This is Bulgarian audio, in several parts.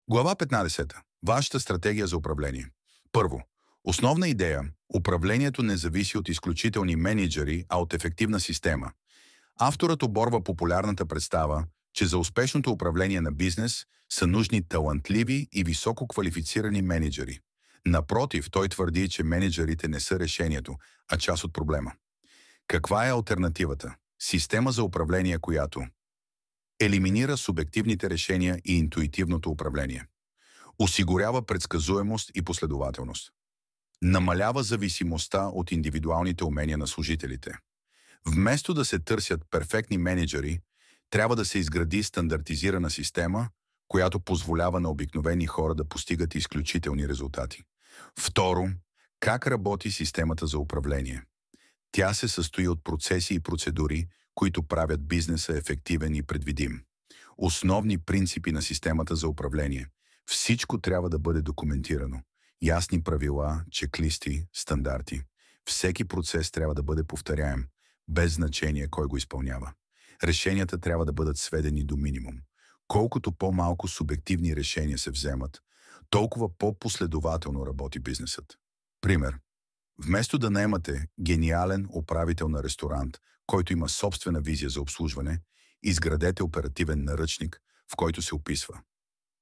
Глава 15. Вашата стратегия за управление. Първо, основна идея – управлението не зависи от изключителни менеджери, а от ефективна система. Авторът оборва популярната представа, че за успешното управление на бизнес са нужни талантливи и високо квалифицирани менеджери. Напротив, той твърди, че менеджерите не са решението, а част от проблема. Каква е алтернативата? Система за управление, която елиминира субективните решения и интуитивното управление. Осигурява предсказуемост и последователност. Намалява зависимостта от индивидуалните умения на служителите. Вместо да се търсят перфектни менеджери, трябва да се изгради стандартизирана система, която позволява на обикновени хора да постигат изключителни резултати. Второ, как работи системата за управление? Тя се състои от процеси и процедури, които правят бизнеса ефективен и предвидим. Основни принципи на системата за управление. Всичко трябва да бъде документирано. Ясни правила, чеклисти, стандарти. Всеки процес трябва да бъде повторяем, без значение кой го изпълнява. Решенията трябва да бъдат сведени до минимум. Колкото по-малко субективни решения се вземат, толкова по-последователно работи бизнесът. Пример. Вместо да наемате гениален управител на ресторант, който има собствена визия за обслужване, изградете оперативен наръчник, в който се описва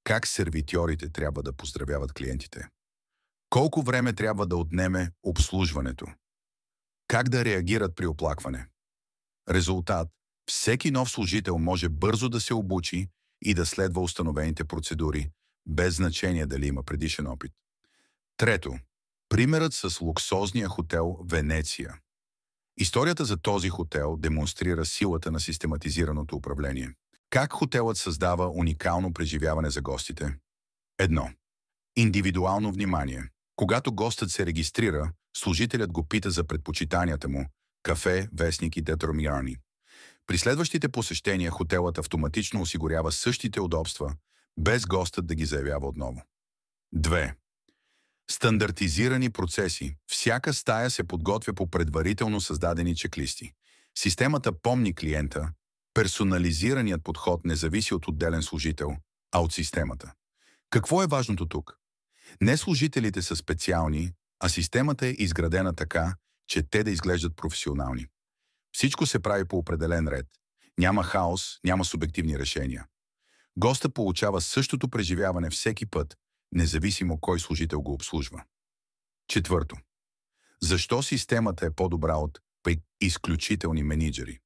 как сервитьорите трябва да поздравяват клиентите, колко време трябва да отнеме обслужването, как да реагират при оплакване. Резултат – всеки нов служител може бързо да се обучи и да следва установените процедури, без значение дали има предишен опит. Трето, примерът с луксозния хотел Венеция. Историята за този хотел демонстрира силата на систематизираното управление. Как хотелът създава уникално преживяване за гостите? Едно. Индивидуално внимание. Когато гостът се регистрира, служителят го пита за предпочитанията му – кафе, вестник и детромирани. При следващите посещения хотелът автоматично осигурява същите удобства, без гостът да ги заявява отново. 2. Стандартизирани процеси. Всяка стая се подготвя по предварително създадени чеклисти. Системата помни клиента. Персонализираният подход не зависи от отделен служител, а от системата. Какво е важното тук? Не служителите са специални, а системата е изградена така, че те да изглеждат професионални. Всичко се прави по определен ред. Няма хаос, няма субективни решения. Гостът получава същото преживяване всеки път, независимо кой служител го обслужва. Четвърто. Защо системата е по-добра от изключителни менеджери?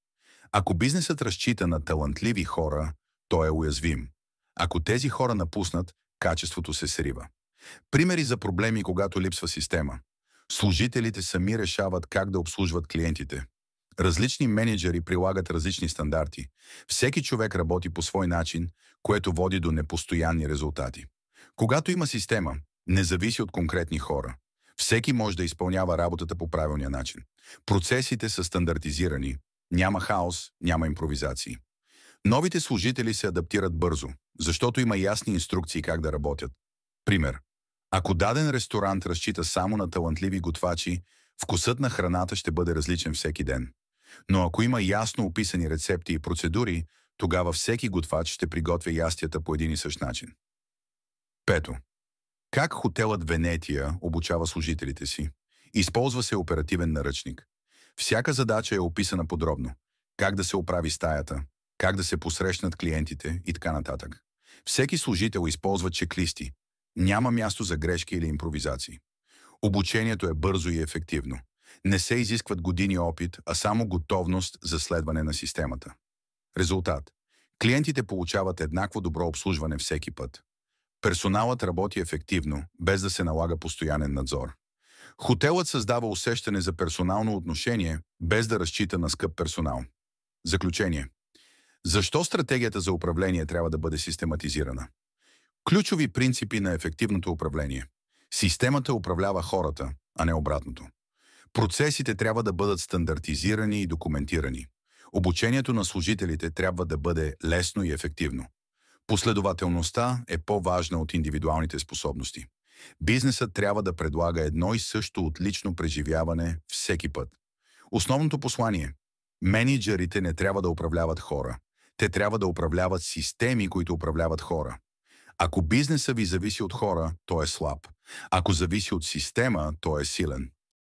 Ако бизнесът разчита на талантливи хора, той е уязвим. Ако тези хора напуснат, качеството се срива. Примери за проблеми, когато липсва система. Служителите сами решават как да обслужват клиентите. Различни менеджери прилагат различни стандарти. Всеки човек работи по свой начин, което води до непостоянни резултати. Когато има система, не зависи от конкретни хора. Всеки може да изпълнява работата по правилния начин. Процесите са стандартизирани. Няма хаос, няма импровизации. Новите служители се адаптират бързо, защото има ясни инструкции как да работят. Пример. Ако даден ресторант разчита само на талантливи готвачи, вкусът на храната ще бъде различен всеки ден. Но ако има ясно описани рецепти и процедури, тогава всеки готвач ще приготвя ястията по един и същ начин. Пето. Как хотелът Венеция обучава служителите си? Използва се оперативен наръчник. Всяка задача е описана подробно. Как да се оправи стаята, как да се посрещнат клиентите и така нататък. Всеки служител използва чеклисти. Няма място за грешки или импровизации. Обучението е бързо и ефективно. Не се изискват години опит, а само готовност за следване на системата. Резултат. Клиентите получават еднакво добро обслужване всеки път. Персоналът работи ефективно, без да се налага постоянен надзор. Хотелът създава усещане за персонално отношение, без да разчита на скъп персонал. Заключение. Защо стратегията за управление трябва да бъде систематизирана? Ключови принципи на ефективното управление. Системата управлява хората, а не обратното. Процесите трябва да бъдат стандартизирани и документирани. Обучението на служителите трябва да бъде лесно и ефективно. Последователността е по-важна от индивидуалните способности. Бизнесът трябва да предлага едно и също отлично преживяване всеки път. Основното послание – мениджърите не трябва да управляват хора. Те трябва да управляват системи, които управляват хора. Ако бизнеса ви зависи от хора, той е слаб. Ако зависи от система, той е силен.